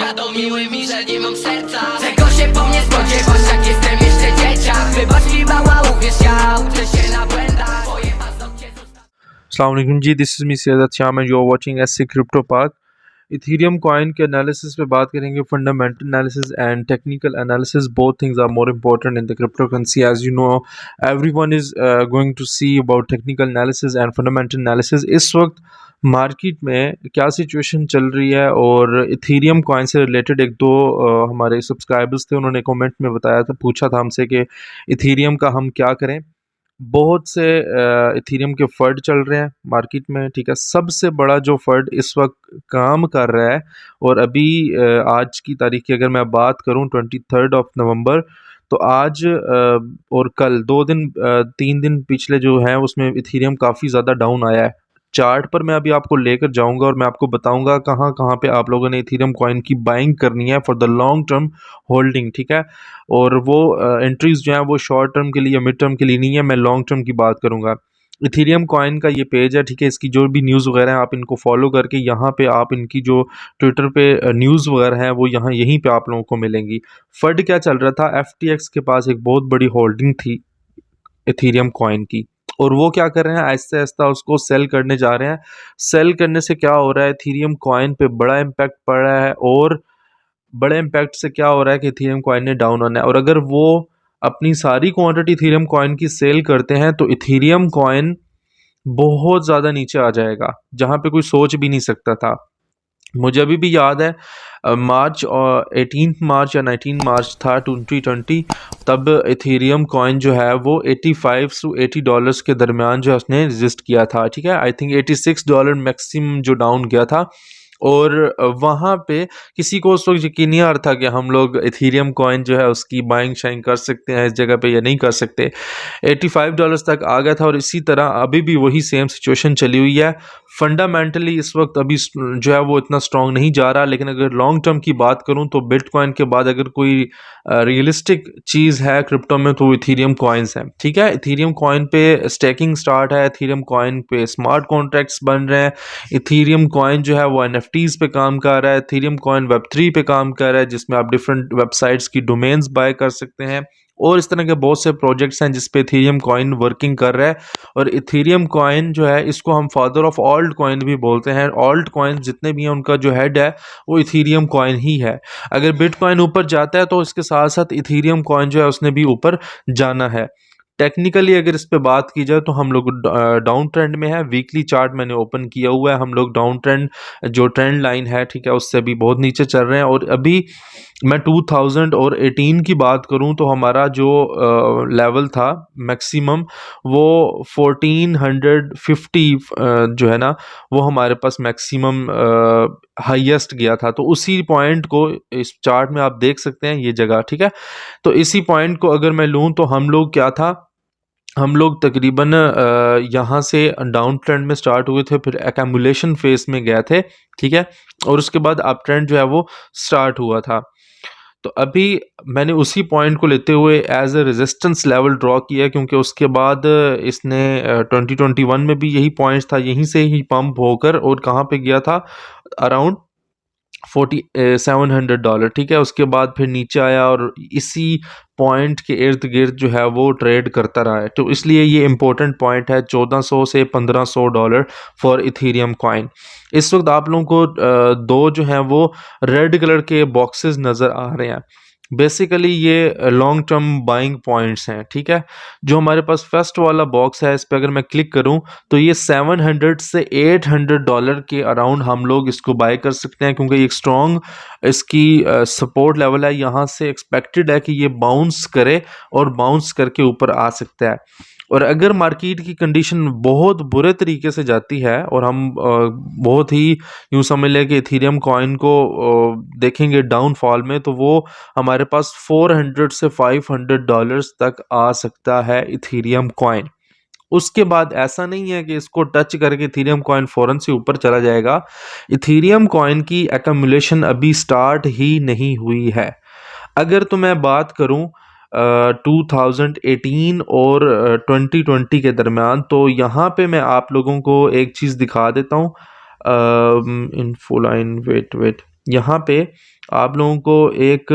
uświadomiły mi, że nie mam serca. Czego się po mnie spodziewasz, jak jestem jeszcze dzieciak? Wybacz mi mała, uwierz, ja uczę się na błędach. Twoje paznokcie zostały. अस्सलाम वालेकुम जी, this is me Syed Sham and you are watching SC crypto park. Ethereum coin के analysis पे बात करेंगे। Fundamental analysis and technical analysis, both things are more important in the crypto currency. As you know, everyone is going to see about technical analysis and fundamental analysis. इस वक्त market में क्या situation चल रही है, और इथीरियम कॉइन से related एक दो हमारे सब्सक्राइबर्स थे, उन्होंने कमेंट में बताया था, पूछा था हमसे कि इथीरियम का हम क्या करें। बहुत से इथीरियम के फ़ंड चल रहे हैं मार्केट में, ठीक है। सबसे बड़ा जो फ़ंड इस वक्त काम कर रहा है, और अभी आज की तारीख की अगर मैं बात करूं 23 नवंबर, तो आज और कल 2 दिन 3 दिन पिछले जो हैं उसमें इथीरियम काफ़ी ज़्यादा डाउन आया है। चार्ट पर मैं अभी आपको लेकर जाऊंगा और मैं आपको बताऊंगा कहाँ कहाँ पे आप लोगों ने इथीरियम कॉइन की बाइंग करनी है for the long term holding, ठीक है। और वो एंट्रीज जो हैं वो शॉर्ट टर्म के लिए, मिड टर्म के लिए नहीं है, मैं लॉन्ग टर्म की बात करूंगा। इथीरियम कॉइन का ये पेज है, ठीक है। इसकी जो भी न्यूज़ वगैरह है आप इनको फॉलो करके यहाँ पे आप इनकी जो ट्विटर पे न्यूज़ वगैरह है वो यहाँ यहीं पे आप लोगों को मिलेंगी। फंड क्या चल रहा था, FTX के पास एक बहुत बड़ी होल्डिंग थी इथीरियम कॉइन की, और वो क्या कर रहे हैं, आहिस्ता आहिस्ता उसको सेल करने जा रहे हैं। सेल करने से क्या हो रहा है, इथीरियम कॉइन पे बड़ा इम्पैक्ट पड़ रहा है, और बड़े इम्पैक्ट से क्या हो रहा है कि इथीरियम कॉइन ने डाउन होना है। और अगर वो अपनी सारी क्वांटिटी इथीरियम कॉइन की सेल करते हैं तो इथीरियम कॉइन बहुत ज़्यादा नीचे आ जाएगा, जहाँ पे कोई सोच भी नहीं सकता था। मुझे अभी भी याद है मार्च और 18 मार्च या 19 मार्च था 2020, तब इथीरियम कॉइन जो है वो $85 to $80 के दरमियान जो है उसने रजिस्ट किया था, ठीक है। आई थिंक $86 मैक्सिमम जो डाउन गया था, और वहाँ पे किसी को उस वक्त यकीन नहीं आ रहा था कि हम लोग इथीरियम कॉइन जो है उसकी बाइंग शाइंग कर सकते हैं इस जगह पे या नहीं कर सकते। $85 तक आ गया था, और इसी तरह अभी भी वही सेम सिचुएशन चली हुई है। फंडामेंटली इस वक्त अभी जो है वो इतना स्ट्रॉन्ग नहीं जा रहा, लेकिन अगर लॉन्ग टर्म की बात करूं तो बिटकॉइन के बाद अगर कोई रियलिस्टिक चीज़ है क्रिप्टो में तो वो इथीरियम कॉइन्स है, ठीक है। इथीरियम कॉइन पे स्टेकिंग स्टार्ट है, इथीरियम कॉइन पे स्मार्ट कॉन्ट्रैक्ट्स बन रहे हैं, इथीरियम कॉइन जो है वो NFTs पे काम कर रहा है, इथीरियम कॉइन Web3 पे काम कर रहा है, जिसमें आप डिफरेंट वेबसाइट्स की डोमेन्स बाय कर सकते हैं, और इस तरह के बहुत से प्रोजेक्ट्स हैं जिस पे इथीरियम कॉइन वर्किंग कर रहा है। और इथीरियम कॉइन जो है इसको हम फादर ऑफ ऑल्ट कॉइन भी बोलते हैं। ऑल्ट कॉइन जितने भी हैं उनका जो हेड है वो इथीरियम कॉइन ही है। अगर बिटकॉइन ऊपर जाता है तो इसके साथ साथ इथीरियम कॉइन जो है उसने भी ऊपर जाना है। टेक्निकली अगर इस पे बात की जाए तो हम लोग डाउन ट्रेंड में है। वीकली चार्ट मैंने ओपन किया हुआ है, हम लोग डाउन ट्रेंड जो ट्रेंड लाइन है, ठीक है, उससे भी बहुत नीचे चल रहे हैं। और अभी मैं 2018 की बात करूं तो हमारा जो लेवल था मैक्सिमम वो 1450 जो है ना वो हमारे पास मैक्सिमम हाईएस्ट गया था। तो उसी पॉइंट को इस चार्ट में आप देख सकते हैं, ये जगह, ठीक है। तो इसी पॉइंट को अगर मैं लूँ तो हम लोग क्या था, हम लोग तकरीबन यहाँ से डाउन ट्रेंड में स्टार्ट हुए थे, फिर एक्यूमुलेशन फेज में गए थे, ठीक है, और उसके बाद अप ट्रेंड जो है वो स्टार्ट हुआ था। तो अभी मैंने उसी पॉइंट को लेते हुए as a resistance level draw किया, क्योंकि उसके बाद इसने 2021 में भी यही पॉइंट था, यहीं से ही पंप होकर और कहाँ पे गया था, अराउंड $700, ठीक है। उसके बाद फिर नीचे आया और इसी पॉइंट के इर्द गिर्द जो है वो ट्रेड करता रहा है। तो इसलिए ये इम्पोर्टेंट पॉइंट है, $1400 से $1500 फॉर इथीरियम कॉइन। इस वक्त आप लोगों को दो जो हैं वो रेड कलर के बॉक्सेस नज़र आ रहे हैं। बेसिकली ये लॉन्ग टर्म बाइंग पॉइंट्स हैं, ठीक है। जो हमारे पास फर्स्ट वाला बॉक्स है, इस पर अगर मैं क्लिक करूं तो ये $700 से $800 के अराउंड हम लोग इसको बाय कर सकते हैं, क्योंकि एक स्ट्रॉन्ग इसकी सपोर्ट लेवल है। यहाँ से एक्सपेक्टेड है कि ये बाउंस करे और बाउंस करके ऊपर आ सकता है। और अगर मार्केट की कंडीशन बहुत बुरे तरीके से जाती है और हम बहुत ही यूँ समझ लें कि इथीरियम कॉइन को देखेंगे डाउनफॉल में, तो वो हमारे पास $400 से $500 तक आ सकता है इथीरियम कॉइन। उसके बाद ऐसा नहीं है कि इसको टच करके इथीरियम कॉइन फ़ौरन से ऊपर चला जाएगा। इथीरियम कॉइन की एक्यूमुलेशन अभी स्टार्ट ही नहीं हुई है। अगर तो मैं बात करूं 2018 और 2020 के दरमियान, तो यहाँ पे मैं आप लोगों को एक चीज़ दिखा देता हूँ। इन्फो लाइन, वेट यहाँ पे आप लोगों को एक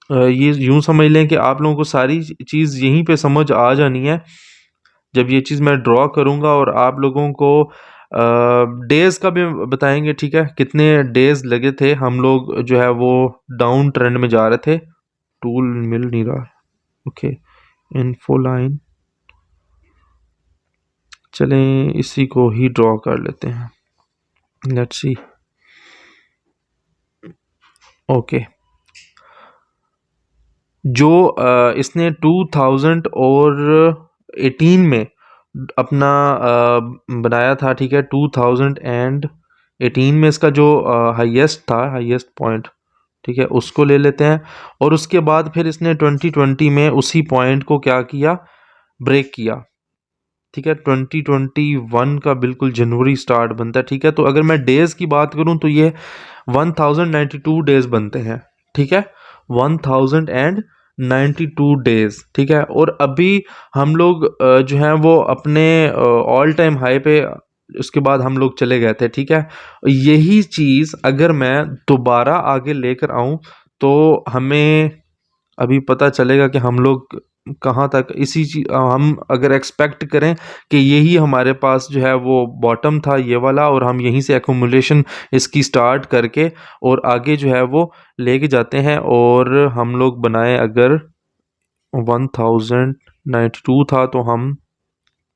ये यूं समझ लें कि आप लोगों को सारी चीज़ यहीं पे समझ आ जानी है जब ये चीज़ मैं ड्रॉ करूँगा, और आप लोगों को डेज़ का भी बताएंगे, ठीक है, कितने डेज़ लगे थे हम लोग जो है वो डाउन ट्रेंड में जा रहे थे। टूल मिल नहीं रहा, ओके, इन्फो लाइन, चलें इसी को ही ड्रॉ कर लेते हैं, लेट्स सी, ओके। जो इसने 2018 में अपना बनाया था, ठीक है, 2018 में इसका जो हाईएस्ट था, हाईएस्ट पॉइंट, ठीक है, उसको ले लेते हैं। और उसके बाद फिर इसने 2020 में उसी पॉइंट को क्या किया, ब्रेक किया, ठीक है। 2021 का बिल्कुल जनवरी स्टार्ट बनता है, ठीक है। तो अगर मैं डेज की बात करूं तो ये 1092 डेज बनते हैं, ठीक है, 1092 डेज, ठीक है। और अभी हम लोग जो है वो अपने ऑल टाइम हाई पे उसके बाद हम लोग चले गए थे, ठीक है। यही चीज़ अगर मैं दोबारा आगे लेकर आऊं तो हमें अभी पता चलेगा कि हम लोग कहाँ तक इसी चीज हम अगर एक्सपेक्ट करें कि यही हमारे पास जो है वो बॉटम था ये वाला, और हम यहीं से एक्यूमुलेशन इसकी स्टार्ट करके और आगे जो है वो लेके जाते हैं, और हम लोग बनाए अगर 1092 था तो हम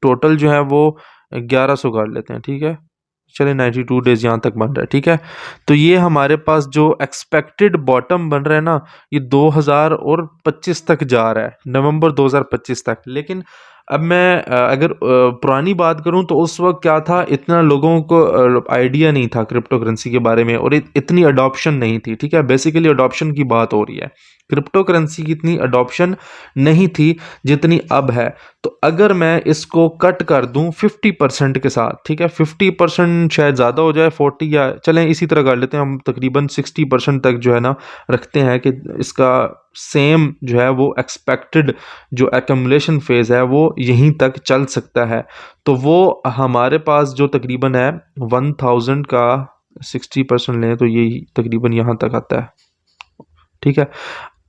टोटल जो है वो 1100 कर लेते हैं, ठीक है। चलिए 92 डेज यहाँ तक बन रहा है, ठीक है। तो ये हमारे पास जो एक्सपेक्टेड बॉटम बन रहा है ना, ये 2025 तक जा रहा है, नवंबर 2025 तक। लेकिन अब मैं अगर पुरानी बात करूं तो उस वक्त क्या था, इतना लोगों को आइडिया नहीं था क्रिप्टो करेंसी के बारे में, और इतनी अडॉप्शन नहीं थी, ठीक है। बेसिकली अडॉप्शन की बात हो रही है, क्रिप्टो करेंसी की इतनी अडॉप्शन नहीं थी जितनी अब है। तो अगर मैं इसको कट कर दूं 50% के साथ, ठीक है, 50% शायद ज़्यादा हो जाए, 40 या चलें इसी तरह कर लेते हैं हम, तकरीबन 60% तक जो है ना रखते हैं कि इसका सेम जो है वो एक्सपेक्टेड जो एक्यूमुलेशन फेज़ है वो यहीं तक चल सकता है। तो वो हमारे पास जो तकरीबन है 1000 का 60% लें तो यही तकरीबन यहाँ तक आता है, ठीक है।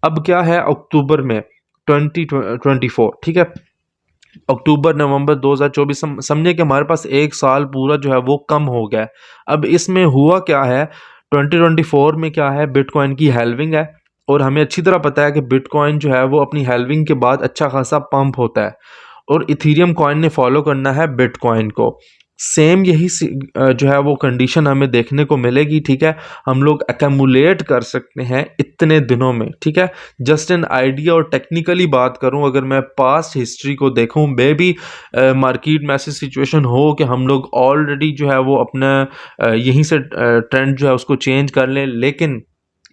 अब क्या है अक्टूबर में 2024, ठीक है, अक्टूबर नवंबर 2024 समझे कि हमारे पास एक साल पूरा जो है वो कम हो गया है। अब इसमें हुआ क्या है, 2024 में क्या है, बिटकॉइन की हेल्विंग है, और हमें अच्छी तरह पता है कि बिटकॉइन जो है वो अपनी हेल्विंग के बाद अच्छा खासा पंप होता है, और इथीरियम कॉइन ने फॉलो करना है बिटकॉइन को। सेम यही जो है वो कंडीशन हमें देखने को मिलेगी, ठीक है। हम लोग एक्यूमुलेट कर सकते हैं इतने दिनों में, ठीक है। जस्ट एन आइडिया, और टेक्निकली बात करूं, अगर मैं पास्ट हिस्ट्री को देखूं, मे बी मार्केट में ऐसी सिचुएशन हो कि हम लोग ऑलरेडी जो है वो अपना यहीं से ट्रेंड जो है उसको चेंज कर लें, लेकिन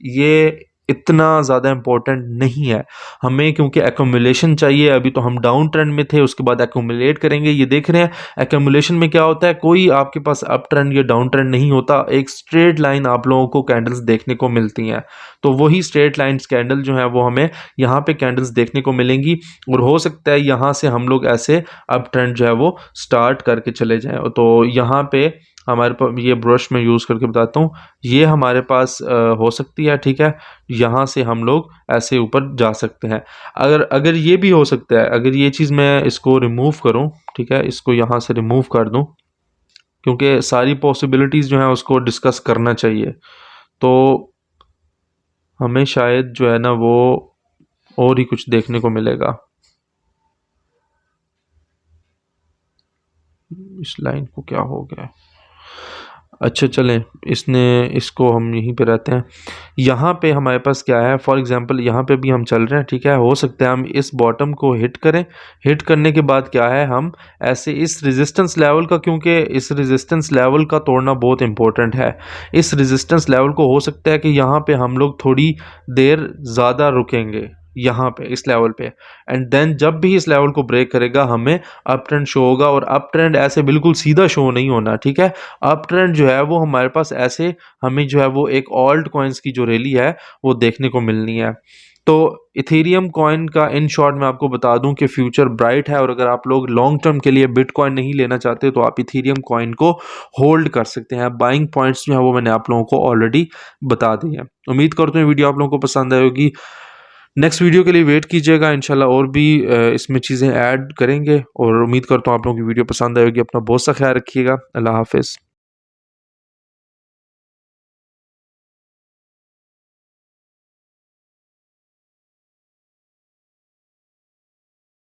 ये इतना ज़्यादा इम्पोर्टेंट नहीं है हमें, क्योंकि एक्यूमुलेशन चाहिए। अभी तो हम डाउन ट्रेंड में थे, उसके बाद एक्यूमुलेट करेंगे। ये देख रहे हैं एक्यूमुलेशन में क्या होता है, कोई आपके पास अप ट्रेंड या डाउन ट्रेंड नहीं होता, एक स्ट्रेट लाइन आप लोगों को कैंडल्स देखने को मिलती हैं। तो वही स्ट्रेट लाइन कैंडल जो है वो हमें यहाँ पे कैंडल्स देखने को मिलेंगी, और हो सकता है यहाँ से हम लोग ऐसे अप ट्रेंड जो है वो स्टार्ट करके चले जाएं। तो यहाँ पे हमारे पास ये ब्रश में यूज़ करके बताता हूँ, ये हमारे पास हो सकती है, ठीक है। यहाँ से हम लोग ऐसे ऊपर जा सकते हैं। अगर अगर ये भी हो सकता है, अगर ये चीज़ मैं इसको रिमूव करूँ, ठीक है, इसको यहाँ से रिमूव कर दूँ, क्योंकि सारी पॉसिबिलिटीज़ जो हैं उसको डिस्कस करना चाहिए, तो हमें शायद जो है ना वो और ही कुछ देखने को मिलेगा। इस लाइन को क्या हो गया, अच्छा चलें इसको हम यहीं पे रहते हैं। यहाँ पे हमारे पास क्या है, फॉर एग्जांपल यहाँ पे भी हम चल रहे हैं, ठीक है। हो सकता है हम इस बॉटम को हिट करें, हिट करने के बाद क्या है, हम ऐसे इस रेजिस्टेंस लेवल का, क्योंकि इस रेजिस्टेंस लेवल का तोड़ना बहुत इंपॉर्टेंट है। इस रेजिस्टेंस लेवल को हो सकता है कि यहाँ पे हम लोग थोड़ी देर ज़्यादा रुकेंगे यहाँ पे इस लेवल पे, एंड देन जब भी इस लेवल को ब्रेक करेगा हमें अप ट्रेंड शो होगा। और अप ट्रेंड ऐसे बिल्कुल सीधा शो नहीं होना, ठीक है। अप ट्रेंड जो है वो हमारे पास ऐसे, हमें जो है वो एक ऑल्ट कॉइन्स की जो रैली है वो देखने को मिलनी है। तो इथेरियम कॉइन का इन शॉर्ट मैं आपको बता दूं कि फ्यूचर ब्राइट है, और अगर आप लोग लॉन्ग टर्म के लिए बिटकॉइन नहीं लेना चाहते तो आप इथेरियम कॉइन को होल्ड कर सकते हैं। बाइंग पॉइंट्स जो है वो मैंने आप लोगों को ऑलरेडी बता दी है। उम्मीद करते हैं वीडियो आप लोगों को पसंद आई होगी। नेक्स्ट वीडियो के लिए वेट कीजिएगा, इंशाल्लाह और भी इसमें चीज़ें ऐड करेंगे, और उम्मीद करता हूँ आप लोगों की वीडियो पसंद आएगी। अपना बहुत सा ख्याल रखिएगा। अल्लाह हाफिज़।